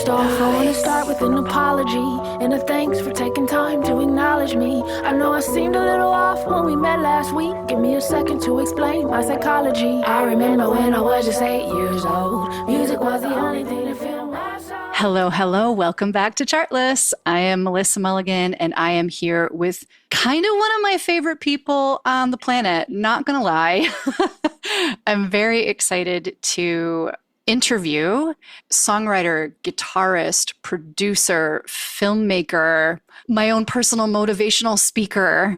First off, I want to start with an apology and a thanks for taking time to acknowledge me. I know I seemed a little off when we met last week. Give me a second to explain my psychology. I remember when I was just 8 years old. Music was the only thing that filled my soul. Hello. Welcome back to Chartless. I am Melissa Mulligan, and I am here with kind of one of my favorite people on the planet. Not gonna lie. I'm very excited to interview songwriter, guitarist, producer, filmmaker, my own personal motivational speaker,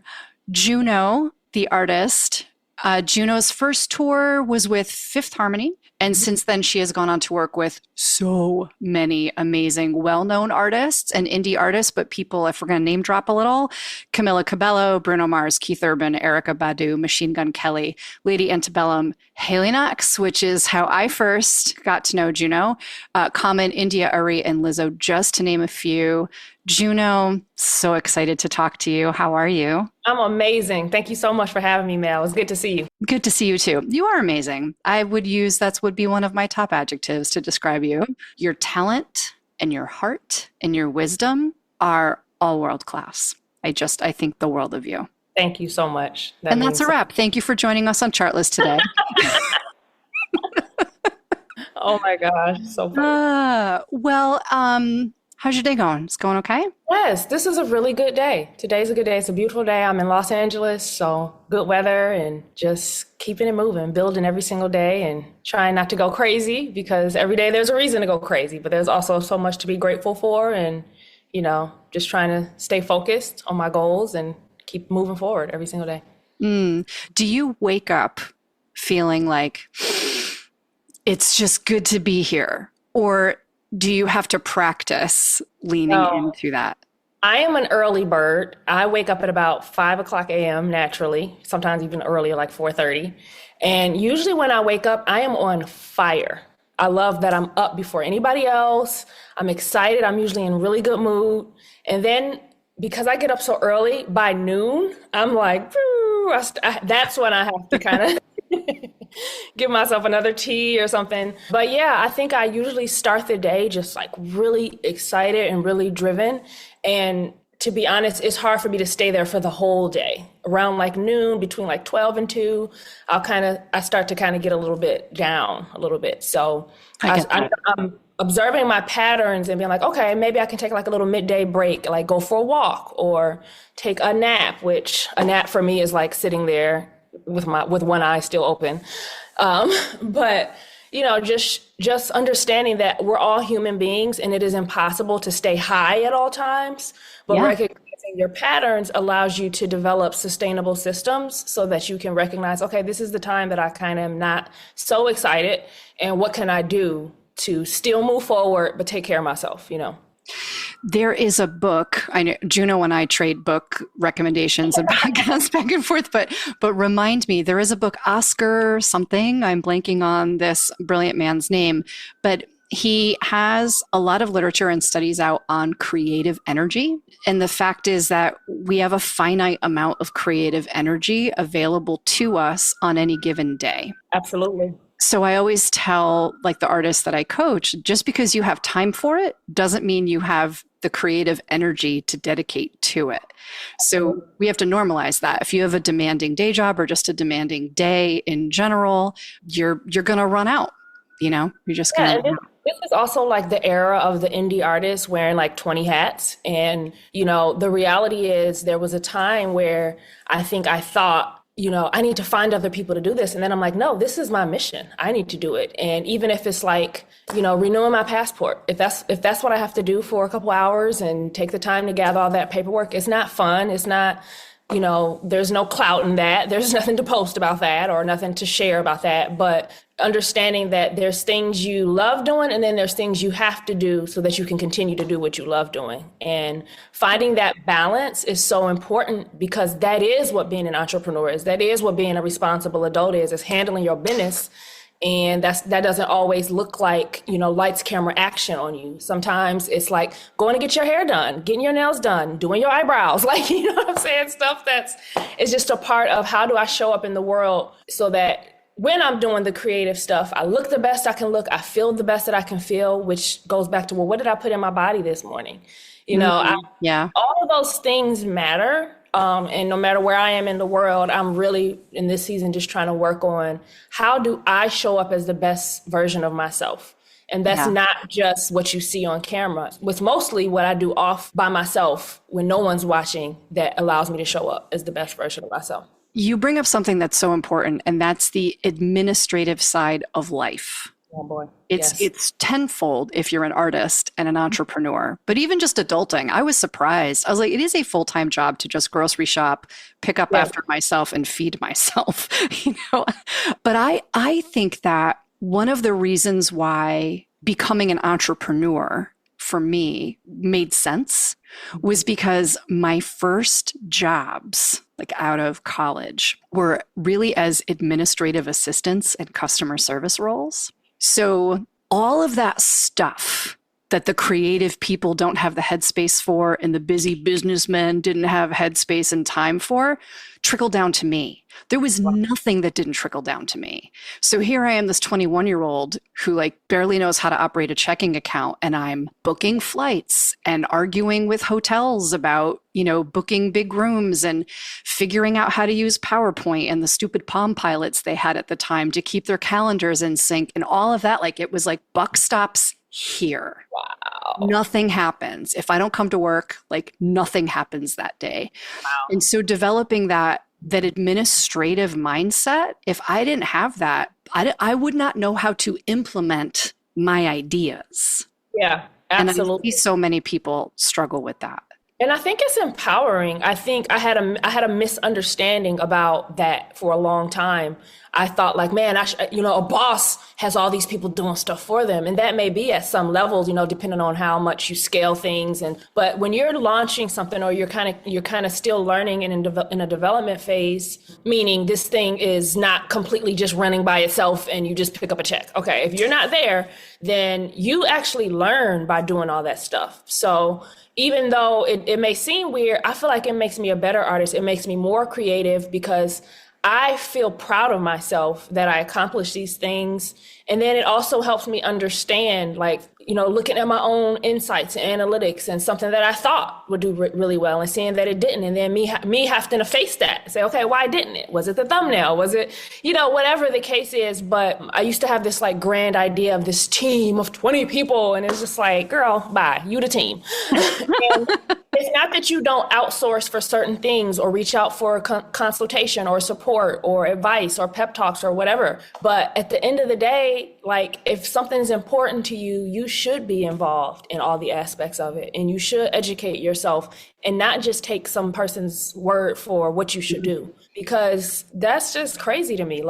JUNO the Artist. JUNO's first tour was with Fifth Harmony. And since then, she has gone on to work with so many amazing, well-known artists and indie artists, but people, if we're going to name drop a little, Camila Cabello, Bruno Mars, Keith Urban, Erykah Badu, Machine Gun Kelly, Lady Antebellum, Hailey Knox, which is how I first got to know JUNO, Common, India Ari, and Lizzo, just to name a few. JUNO, so excited to talk to you. How are you? I'm amazing. Thank you so much for having me, Mel. It's good to see you. Good to see you too. You are amazing. I would use, that would be one of my top adjectives to describe you. Your talent and your heart and your wisdom are all world class. I think the world of you. Thank you so much. And that's a wrap. Thank you for joining us on Chartless today. Oh my gosh. So fun. How's your day going? It's going okay? Yes, this is a really good day. Today's a good day. It's a beautiful day. I'm in Los Angeles, so good weather and just keeping it moving, building every single day and trying not to go crazy because every day there's a reason to go crazy, but there's also so much to be grateful for and, just trying to stay focused on my goals and keep moving forward every single day. Do you wake up feeling like it's just good to be here? Or do you have to practice leaning into that? I am an early bird. I wake up at about 5 o'clock a.m. naturally, sometimes even earlier, like 4:30. And usually when I wake up, I am on fire. I love that I'm up before anybody else. I'm excited. I'm usually in really good mood. And then because I get up so early, by noon, I'm like, that's when I have to kind of give myself another tea or something. But yeah, I think I usually start the day just like really excited and really driven. And to be honest, it's hard for me to stay there for the whole day. Around like noon, between like 12 and 2, I start to kind of get a little bit down a little bit. So I'm observing my patterns and being like, okay, maybe I can take like a little midday break, like go for a walk or take a nap, which a nap for me is like sitting there with one eye still open. But just understanding that we're all human beings and it is impossible to stay high at all times, but recognizing your patterns allows you to develop sustainable systems so that you can recognize, okay, this is the time that I kind of am not so excited. And what can I do to still move forward, but take care of myself, There is a book. I know JUNO and I trade book recommendations and podcasts back and forth, but remind me, there is a book, Oscar something. I'm blanking on this brilliant man's name, but he has a lot of literature and studies out on creative energy. And the fact is that we have a finite amount of creative energy available to us on any given day. Absolutely. So I always tell like the artists that I coach, just because you have time for it doesn't mean you have the creative energy to dedicate to it. So we have to normalize that. If you have a demanding day job or just a demanding day in general, you're going to run out, you're just going to. This is also like the era of the indie artists wearing like 20 hats. And, the reality is there was a time where I think I thought, I need to find other people to do this. And then I'm like, no, this is my mission. I need to do it. And even if it's like, renewing my passport, if that's what I have to do for a couple hours and take the time to gather all that paperwork, it's not fun. It's not, there's no clout in that. There's nothing to post about that or nothing to share about that. But understanding that there's things you love doing and then there's things you have to do so that you can continue to do what you love doing. And finding that balance is so important because that is what being an entrepreneur is. That is what being a responsible adult is handling your business. And that doesn't always look like, lights, camera, action on you. Sometimes it's like going to get your hair done, getting your nails done, doing your eyebrows, like, what I'm saying? Stuff it's just a part of how do I show up in the world so that when I'm doing the creative stuff, I look the best I can look. I feel the best that I can feel, which goes back to, well, what did I put in my body this morning? All of those things matter. And no matter where I am in the world, I'm really in this season just trying to work on how do I show up as the best version of myself? And that's not just what you see on camera. It's mostly what I do off by myself when no one's watching that allows me to show up as the best version of myself. You bring up something that's so important, and that's the administrative side of life. Oh boy. It's tenfold if you're an artist and an entrepreneur, but even just adulting, I was surprised. I was like, it is a full-time job to just grocery shop, pick up after myself and feed myself, But I think that one of the reasons why becoming an entrepreneur for me made sense was because my first jobs, like out of college, were really as administrative assistants and customer service roles. So all of that stuff that the creative people don't have the headspace for and the busy businessmen didn't have headspace and time for trickled down to me. There was nothing that didn't trickle down to me. So here I am, this 21-year-old who barely knows how to operate a checking account, and I'm booking flights and arguing with hotels about, booking big rooms and figuring out how to use PowerPoint and the stupid Palm Pilots they had at the time to keep their calendars in sync and all of that. It was like buck stops here. Wow. Nothing happens. If I don't come to work, nothing happens that day. Wow. And so developing that administrative mindset, if I didn't have that, I would not know how to implement my ideas. Yeah, absolutely. And I see so many people struggle with that. And I think it's empowering. I think I had a misunderstanding about that for a long time. I thought man, a boss has all these people doing stuff for them. And that may be at some levels, depending on how much you scale things. But when you're launching something or you're kind of still learning and in a development phase, meaning this thing is not completely just running by itself and you just pick up a check. Okay, if you're not there, then you actually learn by doing all that stuff. So even though it may seem weird, I feel like it makes me a better artist. It makes me more creative because I feel proud of myself that I accomplished these things. And then it also helps me understand, looking at my own insights and analytics and something that I thought would do really well and seeing that it didn't. And then me having to face that and say, okay, why didn't it? Was it the thumbnail? Was it, whatever the case is. But I used to have this grand idea of this team of 20 people. And it's just girl, bye, you the team. And it's not that you don't outsource for certain things or reach out for a consultation or support or advice or pep talks or whatever. But at the end of the day, if something's important to you, you should be involved in all the aspects of it. And you should educate yourself and not just take some person's word for what you should do, because that's just crazy to me.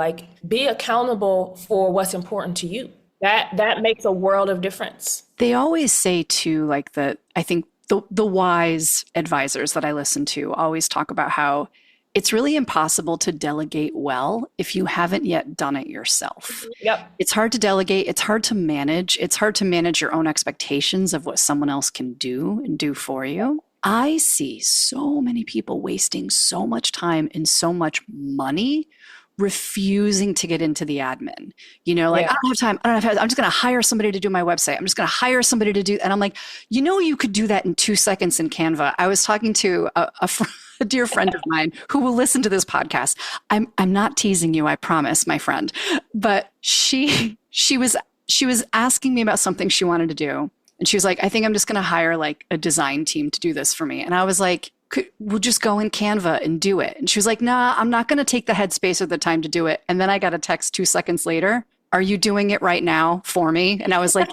Be accountable for what's important to you. That makes a world of difference. They always say too, I think the wise advisors that I listen to always talk about how it's really impossible to delegate well if you haven't yet done it yourself. Yep. It's hard to delegate. It's hard to manage. It's hard to manage your own expectations of what someone else can do and do for you. I see so many people wasting so much time and so much money refusing to get into the admin. I don't have time. I'm just going to hire somebody to do my website. I'm just going to hire somebody to do, and I'm like, you could do that in 2 seconds in Canva. I was talking to a dear friend of mine who will listen to this podcast. I'm not teasing you, I promise, my friend. But she was asking me about something she wanted to do. And she was like, I think I'm just going to hire a design team to do this for me. And I was like, we'll just go in Canva and do it. And she was like, nah, I'm not going to take the headspace or the time to do it. And then I got a text 2 seconds later, are you doing it right now for me? And I was like,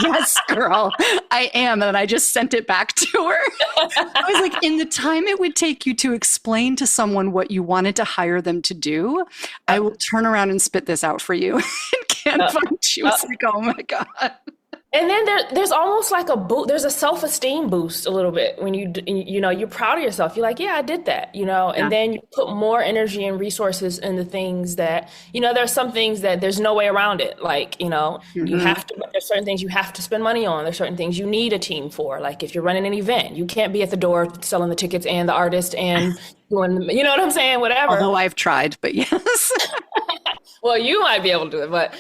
yes, girl, I am. And I just sent it back to her. I was like, in the time it would take you to explain to someone what you wanted to hire them to do, I will turn around and spit this out for you in Canva. She was like, oh my God. And then there's almost there's a self-esteem boost a little bit when you're proud of yourself. You're like, yeah, I did that, and then you put more energy and resources into things that, there's some things that there's no way around it. You have to, there's certain things you have to spend money on. There's certain things you need a team for. If you're running an event, you can't be at the door selling the tickets and the artist and doing, you know what I'm saying? Whatever. Although I've tried, but yes. Well, you might be able to do it, but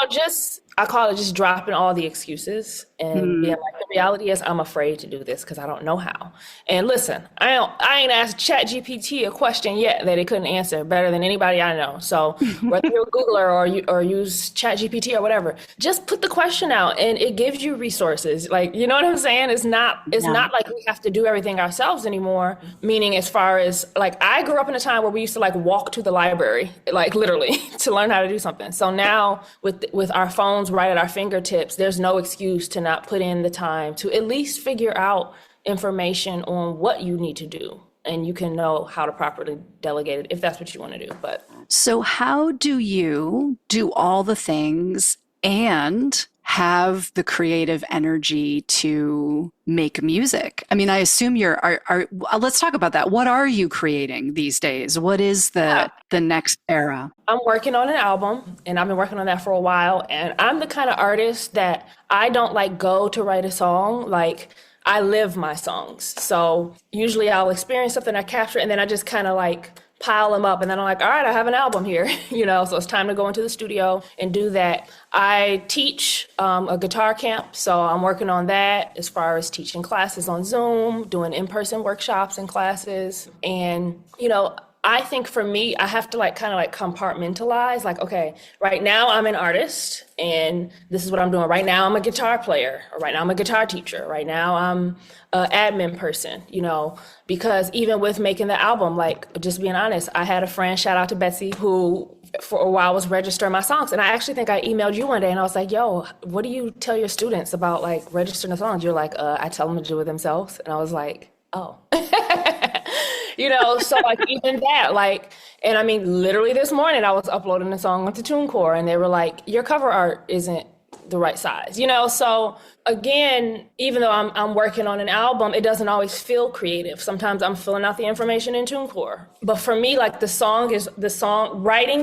just I call it just dropping all the excuses and being like, the reality is I'm afraid to do this because I don't know how. And listen, I ain't asked ChatGPT a question yet that it couldn't answer better than anybody I know. So whether you're a Googler or use ChatGPT or whatever, just put the question out and it gives you resources. Like, you know what I'm saying? It's not like we have to do everything ourselves anymore. Meaning, as far as like, I grew up in a time where we used to like walk to the library, like literally, to learn how to do something. So now with our phones right at our fingertips, there's no excuse to not put in the time to at least figure out information on what you need to do, and you can know how to properly delegate it if that's what you want to do. But so how do you do all the things and have the creative energy to make music? I mean, I assume let's talk about that. What are you creating these days? What is the next era? I'm working on an album, and I've been working on that for a while. And I'm the kind of artist that I don't like go to write a song. Like, I live my songs. So usually I'll experience something, I capture it, and then I just kind of like pile them up, and then I'm like, all right, I have an album here, so it's time to go into the studio and do that. I teach a guitar camp, so I'm working on that as far as teaching classes on Zoom, doing in-person workshops and classes. And, I think for me, I have to kind of compartmentalize, like, okay, right now I'm an artist and this is what I'm doing. Right now I'm a guitar player, or right now I'm a guitar teacher. Right now I'm an admin person, because even with making the album, just being honest, I had a friend, shout out to Betsy, who for a while was registering my songs. And I actually think I emailed you one day and I was like, yo, what do you tell your students about registering the songs? You're like, I tell them to do it themselves. And I was like, oh. So even that, and I mean, literally this morning I was uploading a song onto TuneCore and they were like, your cover art isn't the right size, So again, even though I'm working on an album, it doesn't always feel creative. Sometimes I'm filling out the information in TuneCore. But for me, writing the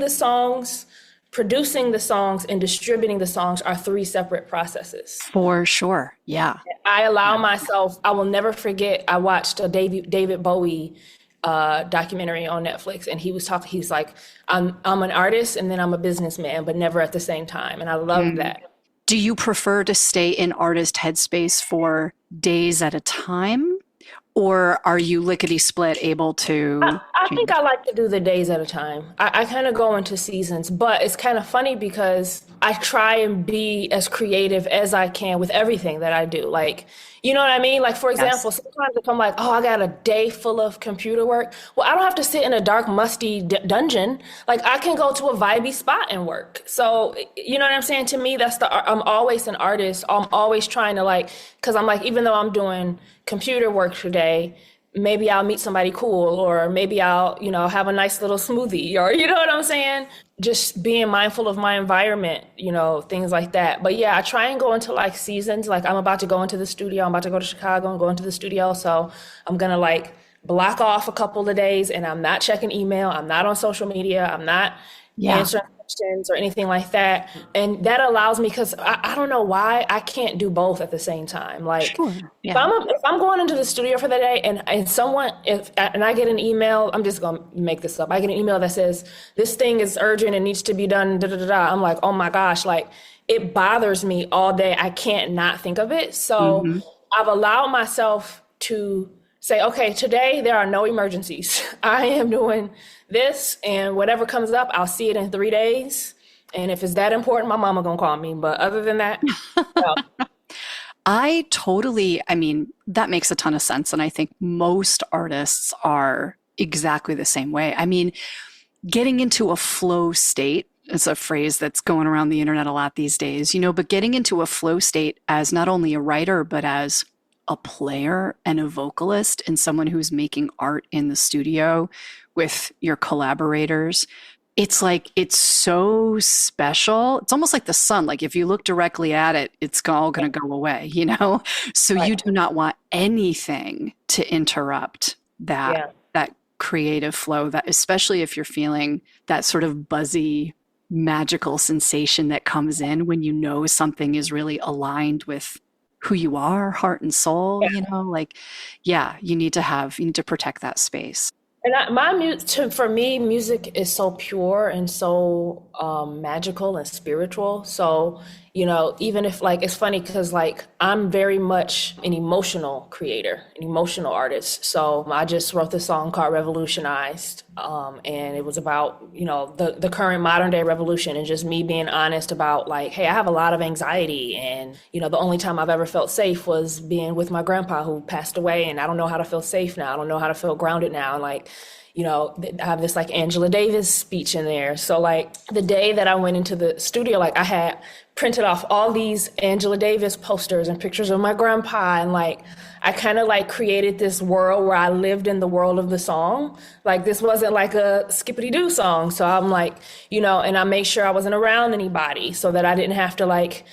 songs, producing the songs, and distributing the songs are three separate processes. For sure. Yeah. I allow myself, I will never forget, I watched a David Bowie documentary on Netflix, and he's like, I'm an artist and then I'm a businessman, but never at the same time. And I love that. Do you prefer to stay in artist headspace for days at a time? Or are you lickety split able to? I think I like to do the days at a time. I kind of go into seasons, but it's kind of funny because I try and be as creative as I can with everything that I do. You know what I mean? For example, sometimes if I'm like, oh, I got a day full of computer work. Well, I don't have to sit in a dark, musty dungeon. I can go to a vibey spot and work. So, you know what I'm saying? To me, I'm always an artist. I'm always trying to because I'm even though I'm doing computer work today, maybe I'll meet somebody cool, or maybe I'll, have a nice little smoothie, or you know what I'm saying? Just being mindful of my environment, things like that. But yeah, I try and go into seasons. I'm about to go into the studio. I'm about to go to Chicago and go into the studio. So I'm going to block off a couple of days, and I'm not checking email. I'm not on social media. I'm not answering questions or anything like that. And that allows me, because I don't know why I can't do both at the same time. Sure. If I'm going into the studio for the day and I get an email, I'm just going to make this up. I get an email that says, this thing is urgent and needs to be done, da, da, da, da. I'm like, oh my gosh, it bothers me all day. I can't not think of it. So I've allowed myself to say, okay, today there are no emergencies. I am doing this, and whatever comes up, I'll see it in 3 days. And if it's that important, my mama gonna call me. But other than that, no. That makes a ton of sense. And I think most artists are exactly the same way. I mean, getting into a flow state is a phrase that's going around the internet a lot these days, but getting into a flow state as not only a writer, but as a player and a vocalist and someone who's making art in the studio with your collaborators, it's so special. It's almost like the sun. If you look directly at it, it's all going to go away, So right. You do not want anything to interrupt that creative flow, that especially if you're feeling that sort of buzzy, magical sensation that comes in when something is really aligned with who you are, heart and soul, you need to protect that space. And for me, music is so pure and so magical and spiritual. So, even if like, it's funny because like I'm very much an emotional creator, an emotional artist. So I just wrote this song called Revolutionized. And it was about, the current modern day revolution and just me being honest about like, hey, I have a lot of anxiety. And, the only time I've ever felt safe was being with my grandpa who passed away. And I don't know how to feel safe now. I don't know how to feel grounded now. And like, I have this like Angela Davis speech in there. So like the day that I went into the studio, like I had printed off all these Angela Davis posters and pictures of my grandpa. And like, I kind of like created this world where I lived in the world of the song. Like this wasn't like a skippity-doo song. So I'm like, and I made sure I wasn't around anybody so that I didn't have to like,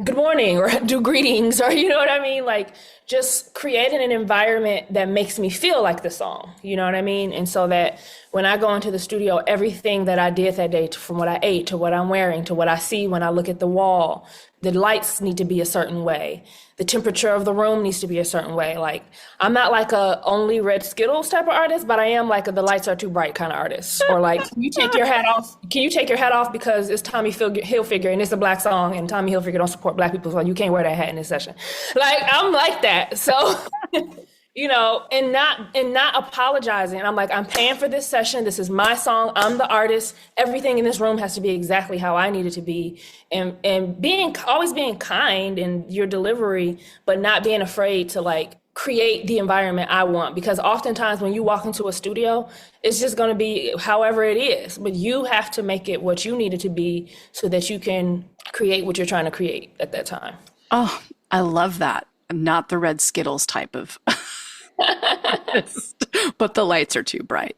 good morning or do greetings or, you know what I mean? Like just creating an environment that makes me feel like the song, you know what I mean? And so that when I go into the studio, everything that I did that day, from what I ate to what I'm wearing to what I see when I look at the wall, the lights need to be a certain way. The temperature of the room needs to be a certain way. Like I'm not like a only red Skittles type of artist, but I am like the lights are too bright kind of artist. Or like, can you take your hat off? Can you take your hat off because it's Tommy Hilfiger and it's a black song and Tommy Hilfiger don't support black people, so you can't wear that hat in this session. Like I'm like that. So and not apologizing. I'm like, I'm paying for this session. This is my song. I'm the artist. Everything in this room has to be exactly how I need it to be. And always being kind in your delivery, but not being afraid to like create the environment I want. Because oftentimes when you walk into a studio, it's just going to be however it is. But you have to make it what you need it to be so that you can create what you're trying to create at that time. Oh, I love that. I'm not the red Skittles type of but the lights are too bright.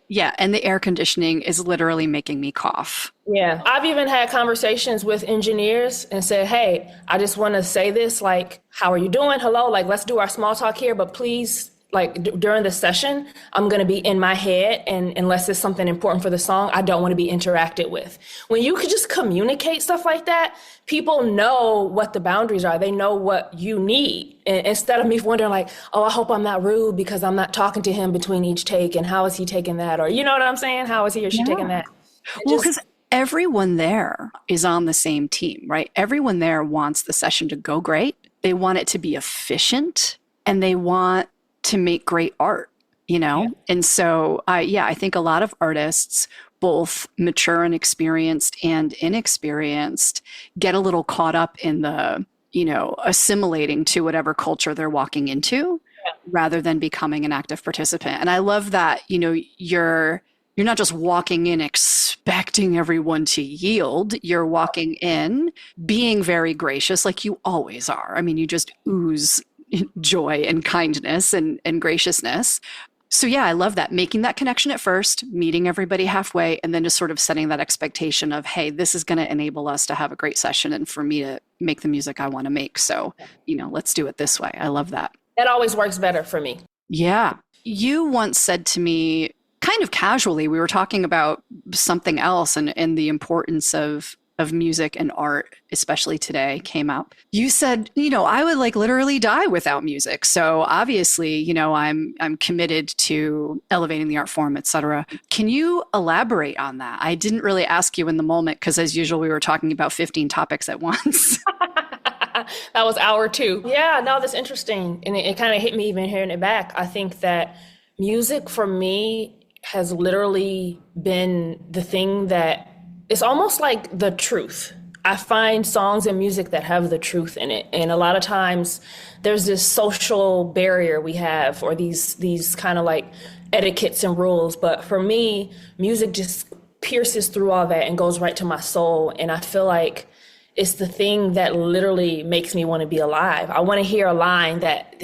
Yeah, and the air conditioning is literally making me cough. Yeah, I've even had conversations with engineers and said, hey, I just want to say this, like, how are you doing? Hello, like, let's do our small talk here, but please, like during the session, I'm going to be in my head. And unless it's something important for the song, I don't want to be interacted with. When you could just communicate stuff like that, people know what the boundaries are. They know what you need. And instead of me wondering like, oh, I hope I'm not rude because I'm not talking to him between each take. And how is he taking that? Or you know what I'm saying? How is he or she taking that? Well, because everyone there is on the same team, right? Everyone there wants the session to go great. They want it to be efficient and they want to make great art, Yeah. And so, I think a lot of artists, both mature and experienced and inexperienced, get a little caught up in the, assimilating to whatever culture they're walking into rather than becoming an active participant. And I love that, you're not just walking in expecting everyone to yield. You're walking in being very gracious like you always are. I mean, you just ooze joy and kindness and graciousness. So yeah, I love that. Making that connection at first, meeting everybody halfway, and then just sort of setting that expectation of, hey, this is going to enable us to have a great session and for me to make the music I want to make. So, let's do it this way. I love that. That always works better for me. Yeah. You once said to me, kind of casually, we were talking about something else and the importance of music and art, especially today, came up. You said, I would like literally die without music. So obviously, I'm committed to elevating the art form, et cetera. Can you elaborate on that? I didn't really ask you in the moment because as usual, we were talking about 15 topics at once. That was hour 2. Yeah, no, that's interesting. And it kind of hit me even hearing it back. I think that music for me has literally been the thing that it's almost like the truth. I find songs and music that have the truth in it. And a lot of times there's this social barrier we have or these kind of like etiquettes and rules. But for me, music just pierces through all that and goes right to my soul. And I feel like it's the thing that literally makes me want to be alive. I want to hear a line that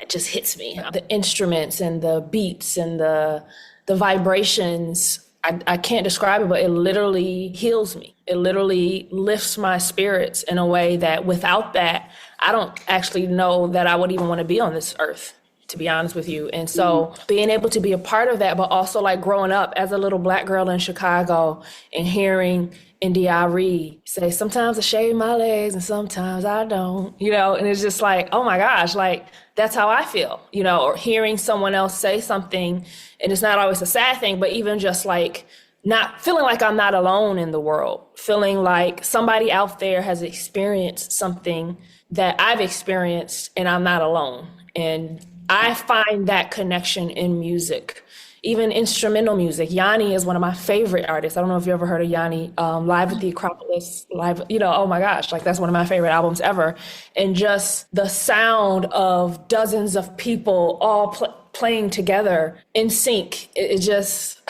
just hits me. The instruments and the beats and the vibrations, I can't describe it, but it literally heals me. It literally lifts my spirits in a way that without that, I don't actually know that I would even want to be on this earth to be honest with you. And so being able to be a part of that, but also like growing up as a little Black girl in Chicago and hearing India.Arie say, sometimes I shave my legs and sometimes I don't, and it's just like, oh my gosh, like that's how I feel, or hearing someone else say something, and it's not always a sad thing, but even just like not feeling like I'm not alone in the world, feeling like somebody out there has experienced something that I've experienced and I'm not alone. And I find that connection in music. Even instrumental music. Yanni is one of my favorite artists. I don't know if you ever heard of Yanni. Live at the Acropolis, oh my gosh, like that's one of my favorite albums ever. And just the sound of dozens of people all playing together in sync, it just,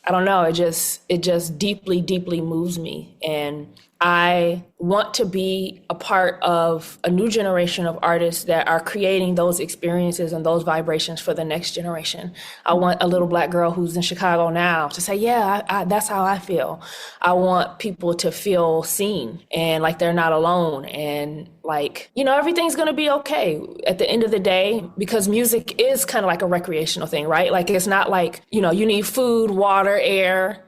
I don't know, it just deeply, deeply moves me. And I want to be a part of a new generation of artists that are creating those experiences and those vibrations for the next generation. I want a little Black girl who's in Chicago now to say, yeah, that's how I feel. I want people to feel seen and like they're not alone, and like, everything's going to be okay at the end of the day, because music is kind of like a recreational thing, right? Like, it's not like, you need food, water, air,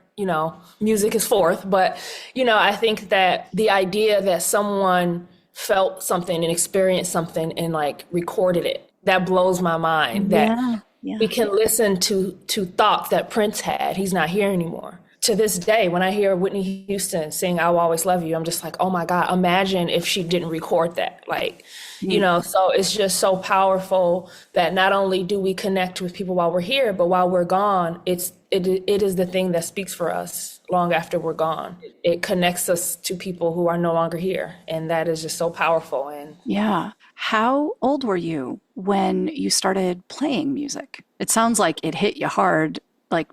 music is fourth. But, I think that the idea that someone felt something and experienced something and like recorded it, that blows my mind. That we can listen to thoughts that Prince had. He's not here anymore. To this day, when I hear Whitney Houston sing "I Will Always Love You," I'm just like, oh my God, imagine if she didn't record that. Like, so it's just so powerful that not only do we connect with people while we're here, but while we're gone, it is the thing that speaks for us long after we're gone. It connects us to people who are no longer here. And that is just so powerful. And yeah. How old were you when you started playing music? It sounds like it hit you hard, like,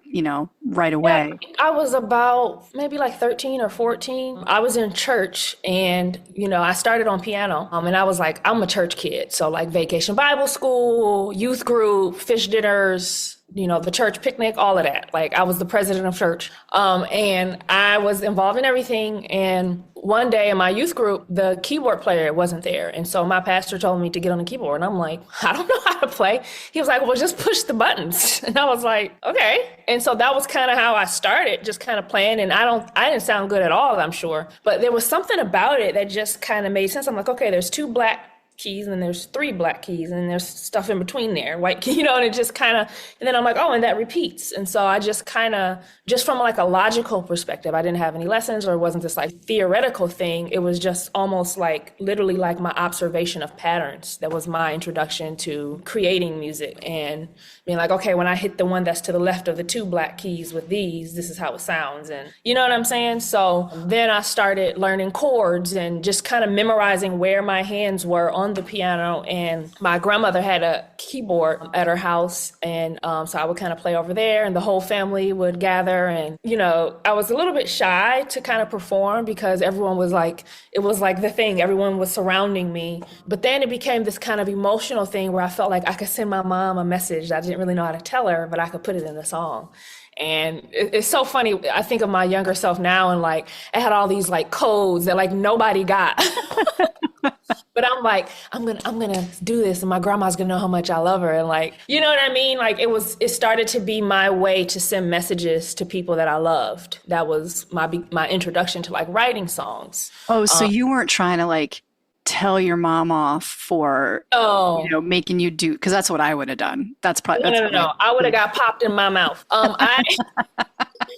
right away. Yeah, I was about maybe like 13 or 14. I was in church and, I started on piano. And I was like, I'm a church kid. So like Vacation Bible School, youth group, fish dinners, the church picnic, all of that. Like, I was the president of church. And I was involved in everything. And one day in my youth group, the keyboard player wasn't there. And so my pastor told me to get on the keyboard. And I'm like, I don't know how to play. He was like, well, just push the buttons. And I was like, okay. And so that was kind of how I started, just kind of playing. And I didn't sound good at all, I'm sure. But there was something about it that just kind of made sense. I'm like, okay, there's 2 black keys and there's 3 black keys and there's stuff in between there, white key, and it just kind of, and then I'm like, oh, and that repeats. And so I just kind of, just from like a logical perspective, I didn't have any lessons, or it wasn't this like theoretical thing. It was just almost like literally like my observation of patterns. That was my introduction to creating music and being like, okay, when I hit the one that's to the left of the 2 black keys with these, this is how it sounds. And you know what I'm saying? So then I started learning chords and just kind of memorizing where my hands were on the piano. And my grandmother had a keyboard at her house. And so I would kind of play over there and the whole family would gather. And, I was a little bit shy to kind of perform because everyone was like, it was like the thing, everyone was surrounding me. But then it became this kind of emotional thing where I felt like I could send my mom a message that I didn't really know how to tell her, but I could put it in the song. And it's so funny. I think of my younger self now and like, I had all these like codes that like nobody got. But I'm like, I'm gonna do this and my grandma's gonna know how much I love her. And like, you know what I mean? Like it started to be my way to send messages to people that I loved. That was my introduction to like writing songs. Oh, so you weren't trying to like tell your mom off for, making you do, because that's what I would have done. That's probably, no. I would have got popped in my mouth.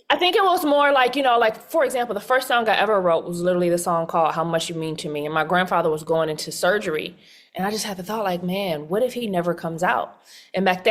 I think it was more like, like, for example, the first song I ever wrote was literally the song called How Much You Mean to Me. And my grandfather was going into surgery. And I just had the thought like, man, what if he never comes out? And back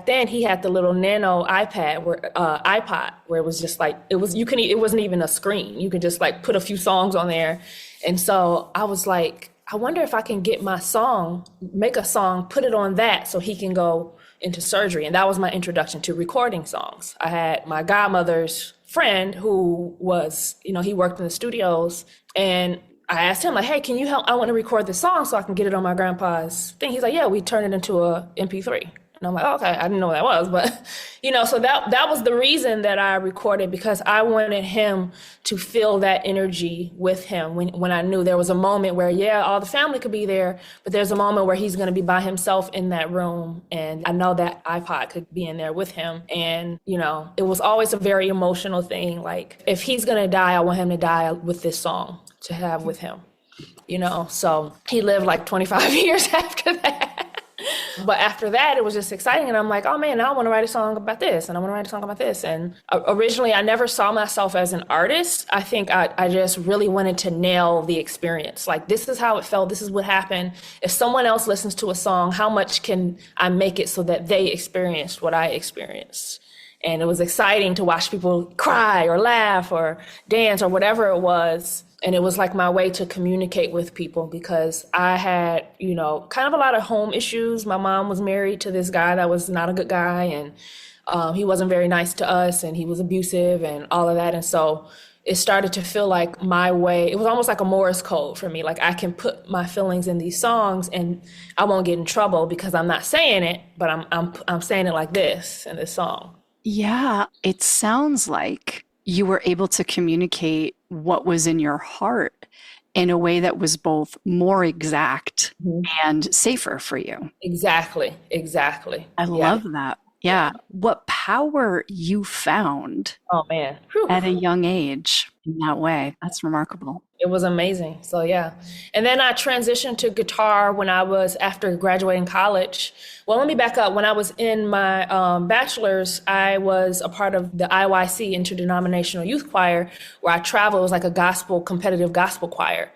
then he had the little nano iPod where it was just like, it wasn't even a screen. You could just like put a few songs on there. And so I was like, I wonder if I can get my song, make a song, put it on that so he can go into surgery. And that was my introduction to recording songs. I had my godmother's friend who was, he worked in the studios, and I asked him like, hey, can you help? I want to record this song so I can get it on my grandpa's thing. He's like, yeah, we turn it into a MP3. And I'm like, oh, okay, I didn't know what that was. But, so that was the reason that I recorded, because I wanted him to feel that energy with him when I knew there was a moment where, all the family could be there, but there's a moment where he's going to be by himself in that room. And I know that iPod could be in there with him. And, it was always a very emotional thing. Like, if he's going to die, I want him to die with this song to have with him, So he lived like 25 years after that. But after that, it was just exciting. And I'm like, oh man, now I want to write a song about this. And I want to write a song about this. And originally, I never saw myself as an artist. I think I just really wanted to nail the experience. Like, this is how it felt. This is what happened. If someone else listens to a song, how much can I make it so that they experienced what I experienced? And it was exciting to watch people cry or laugh or dance or whatever it was. And it was like my way to communicate with people, because I had, kind of a lot of home issues. My mom was married to this guy that was not a good guy, and he wasn't very nice to us, and he was abusive and all of that. And so it started to feel like my way. It was almost like a Morse code for me. Like, I can put my feelings in these songs and I won't get in trouble because I'm not saying it, but I'm saying it like this in this song. Yeah, it sounds like you were able to communicate what was in your heart in a way that was both more exact and safer for you. Exactly. I love that. Yeah. What power you found. Oh man. Whew. At a young age in that way. That's remarkable. It was amazing. So yeah. And then I transitioned to guitar when I was after graduating college. Well, let me back up. When I was in my bachelor's, I was a part of the IYC, Interdenominational Youth Choir, where I traveled. It was like a competitive gospel choir.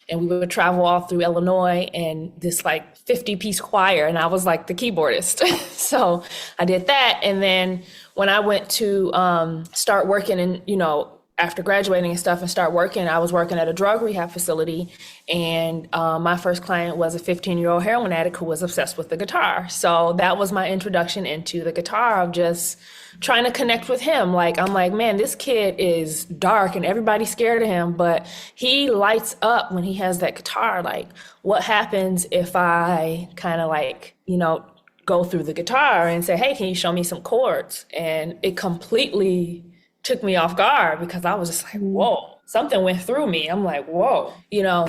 And we would travel all through Illinois, and this like 50-piece choir, and I was like the keyboardist. So I did that. And then when I went to start working and, after graduating and stuff and start working, I was working at a drug rehab facility. And my first client was a 15-year-old heroin addict who was obsessed with the guitar. So that was my introduction into the guitar, of just trying to connect with him. Like, I'm like, man, this kid is dark and everybody's scared of him, but he lights up when he has that guitar. Like, what happens if I kind of like, go through the guitar and say, hey, can you show me some chords? And it completely took me off guard, because I was just like, whoa, something went through me. I'm like, whoa,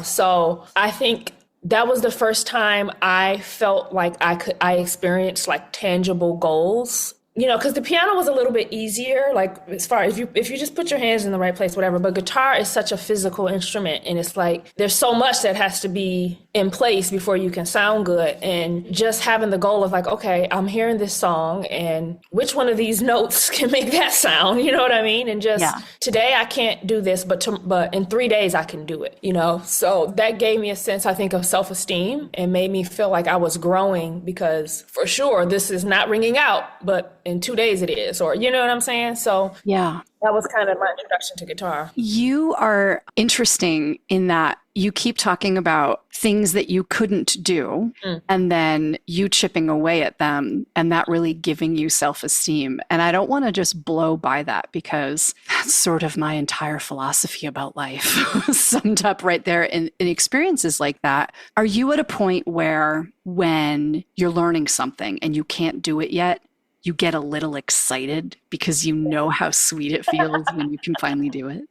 so I think that was the first time I felt like I experienced like tangible goals, because the piano was a little bit easier, like as far as if you just put your hands in the right place, whatever. But guitar is such a physical instrument, and it's like there's so much that has to be in place before you can sound good. And just having the goal of like, okay, I'm hearing this song, and which one of these notes can make that sound? You know what I mean? And just today I can't do this, but in 3 days I can do it. So that gave me a sense, I think, of self-esteem, and made me feel like I was growing, because for sure this is not ringing out, but in 2 days it is, or you know what I'm saying? So yeah, that was kind of my introduction to guitar. You are interesting in that you keep talking about things that you couldn't do, and then you chipping away at them, and that really giving you self-esteem. And I don't want to just blow by that, because that's sort of my entire philosophy about life summed up right there in experiences like that. Are you at a point where when you're learning something and you can't do it yet, you get a little excited because you know how sweet it feels when you can finally do it?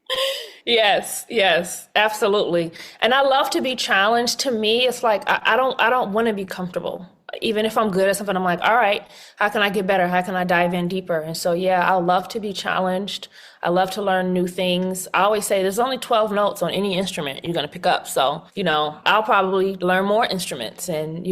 Yes, absolutely. And I love to be challenged. To me, it's like, I don't want to be comfortable. Even if I'm good at something, I'm like, all right, how can I get better? How can I dive in deeper? And so, yeah, I love to be challenged. I love to learn new things. I always say there's only 12 notes on any instrument you're going to pick up. So, I'll probably learn more instruments. And,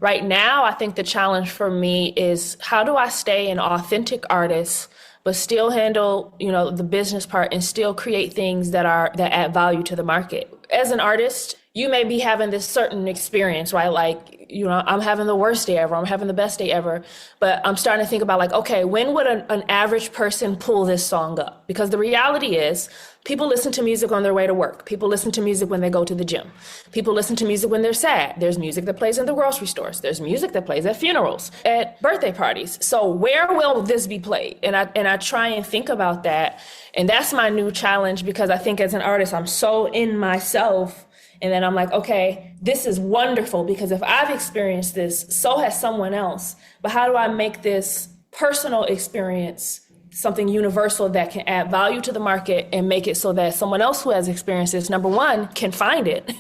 right now, I think the challenge for me is, how do I stay an authentic artist, but still handle, the business part, and still create things that add value to the market? As an artist, you may be having this certain experience, right? Like, I'm having the worst day ever. I'm having the best day ever. But I'm starting to think about like, okay, when would an average person pull this song up? Because the reality is, people listen to music on their way to work. People listen to music when they go to the gym. People listen to music when they're sad. There's music that plays in the grocery stores. There's music that plays at funerals, at birthday parties. So where will this be played? And I try and think about that. And that's my new challenge, because I think as an artist, I'm so in myself And then I'm like, okay, this is wonderful because if I've experienced this, so has someone else. But how do I make this personal experience something universal that can add value to the market and make it so that someone else who has experienced this, number one, can find it.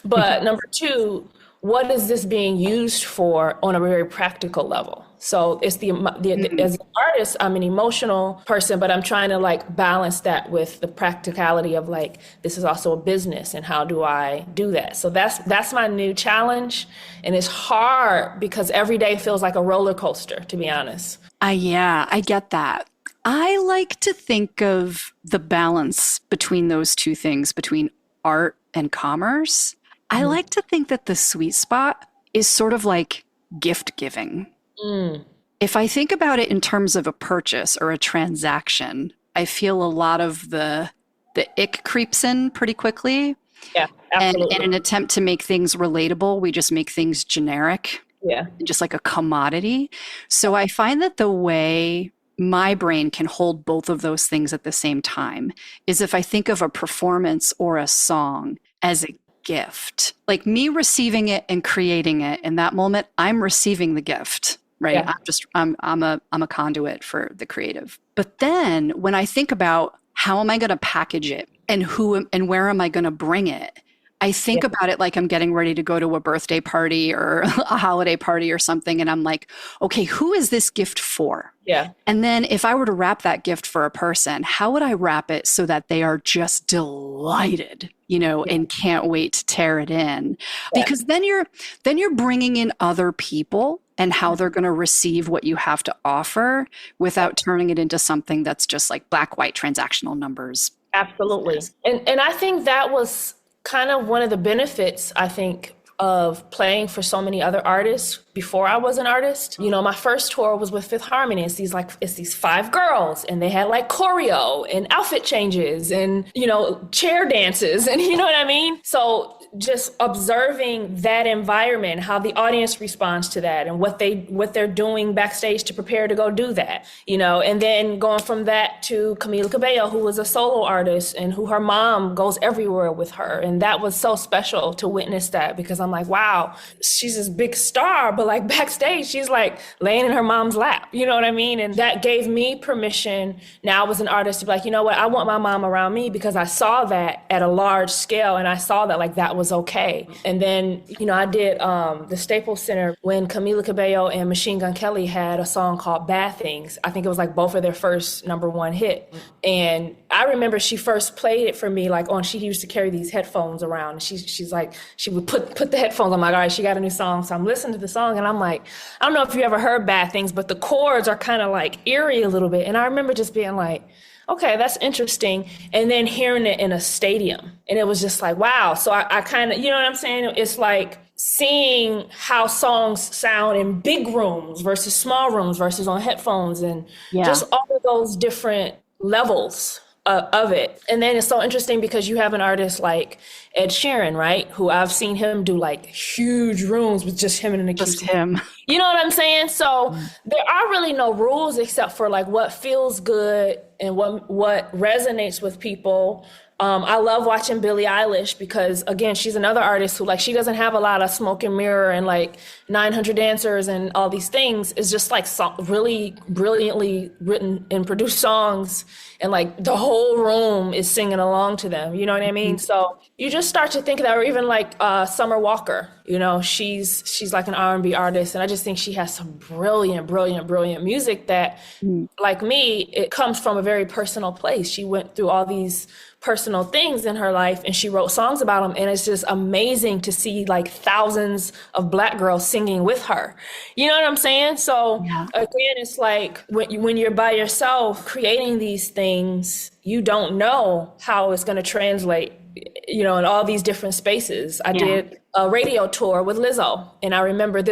But number two, what is this being used for on a very practical level? So it's as an artist, I'm an emotional person, but I'm trying to like balance that with the practicality of like, this is also a business and how do I do that? So that's my new challenge. And it's hard because every day feels like a roller coaster, to be honest. Yeah, I get that. I like to think of the balance between those two things, between art and commerce. I like to think that the sweet spot is sort of like gift giving. If I think about it in terms of a purchase or a transaction, I feel a lot of the ick creeps in pretty quickly. Yeah, absolutely. And in an attempt to make things relatable, we just make things generic. Yeah. Just like a commodity. So I find that the way my brain can hold both of those things at the same time is if I think of a performance or a song as a gift, like me receiving it and creating it in that moment, I'm receiving the gift, right? Yeah. I'm a conduit for the creative. But then when I think about how am I going to package it and who and where am I going to bring it? I think about it like I'm getting ready to go to a birthday party or a holiday party or something. And I'm like, okay, who is this gift for? Yeah. And then if I were to wrap that gift for a person, how would I wrap it so that they are just delighted, and can't wait to tear it in? Because then you're bringing in other people and how they're going to receive what you have to offer without turning it into something that's just like black, white transactional numbers. Absolutely. And I think that was kind of one of the benefits, I think, of playing for so many other artists before I was an artist. My first tour was with Fifth Harmony. It's these 5 girls and they had like choreo and outfit changes and, chair dances and you know what I mean? So just observing that environment, how the audience responds to that and what they're doing backstage to prepare to go do that, and then going from that to Camila Cabello, who was a solo artist and who her mom goes everywhere with her. And that was so special to witness that because I'm like, wow, she's this big star, but like backstage, she's like laying in her mom's lap, you know what I mean? And that gave me permission now as an artist to be like, you know what, I want my mom around me because I saw that at a large scale and I saw that like that was okay. And then, I did the Staples Center when Camila Cabello and Machine Gun Kelly had a song called Bad Things. I think it was like both of their first #1 hit. And I remember she first played it for me, like she used to carry these headphones around. She's like, she would put the headphones. I'm like, all right, she got a new song. So I'm listening to the song and I'm like, I don't know if you ever heard Bad Things, but the chords are kind of like eerie a little bit. And I remember just being like, okay, that's interesting. And then hearing it in a stadium. And it was just like, wow. So I kind of, you know what I'm saying? It's like seeing how songs sound in big rooms versus small rooms versus on headphones and just all of those different levels of it. And then it's so interesting because you have an artist like Ed Sheeran, right? Who I've seen him do like huge rooms with just him and an acoustic. Just him. You know what I'm saying? So there are really no rules except for like what feels good and what resonates with people. I love watching Billie Eilish because, again, she's another artist who, like, she doesn't have a lot of smoke and mirror and, like, 900 dancers and all these things. It's just, like, really brilliantly written and produced songs. And, like, the whole room is singing along to them. You know what I mean? So you just start to think of that. Or even, like, Summer Walker. She's like an R&B artist. And I just think she has some brilliant music that, like me, it comes from a very personal place. She went through all these personal things in her life and she wrote songs about them, and it's just amazing to see like thousands of Black girls singing with her. You know what I'm saying? So again, it's like when you're by yourself creating these things, you don't know how it's going to translate, in all these different spaces. I did a radio tour with Lizzo, and I remember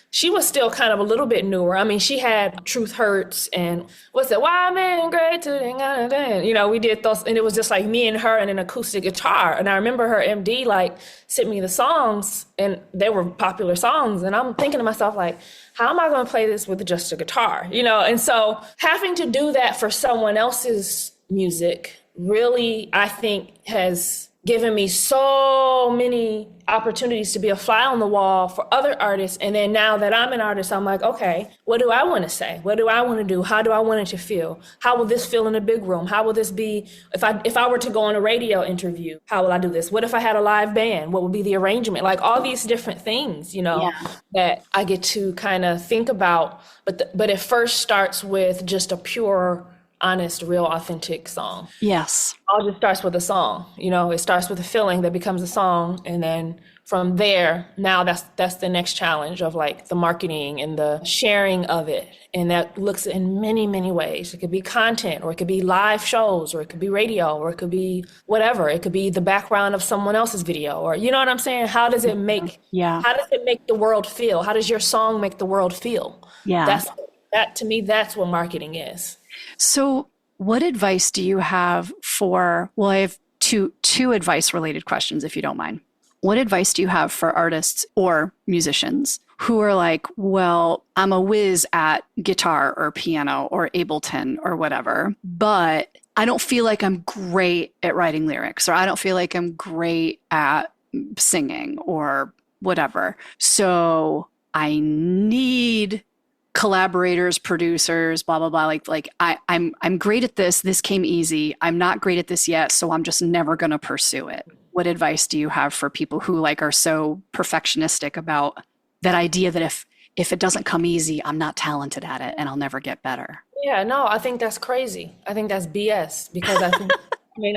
she was still kind of a little bit newer. I mean, she had Truth Hurts and what's it? Why Men Great to we did those, and it was just like me and her and an acoustic guitar. And I remember her MD like sent me the songs, and they were popular songs. And I'm thinking to myself like, how am I going to play this with just a guitar? And so having to do that for someone else's music really, I think, has given me so many opportunities to be a fly on the wall for other artists. And then now that I'm an artist, I'm like, okay, what do I want to say? What do I want to do? How do I want it to feel? How will this feel in a big room? How will this be if I were to go on a radio interview? How will I do this? What if I had a live band? What would be the arrangement? Like all these different things, that I get to kind of think about. But it first starts with just a pure, honest, real, authentic song. Yes. All just starts with a song. It starts with a feeling that becomes a song. And then from there, now that's the next challenge of like the marketing and the sharing of it. And that looks in many, many ways. It could be content, or it could be live shows, or it could be radio, or it could be whatever. It could be the background of someone else's video, or you know what I'm saying? How does it make the world feel? How does your song make the world feel? Yeah. To me, that's what marketing is. So what advice do you have I have two advice related questions, if you don't mind. What advice do you have for artists or musicians who are like, well, I'm a whiz at guitar or piano or Ableton or whatever, but I don't feel like I'm great at writing lyrics, or I don't feel like I'm great at singing or whatever. So I need collaborators, producers, blah, blah, blah. Like I'm great at this. This came easy. I'm not great at this yet. So I'm just never going to pursue it. What advice do you have for people who like are so perfectionistic about that idea that if it doesn't come easy, I'm not talented at it and I'll never get better? Yeah, no, I think that's crazy. I think that's BS, because I think,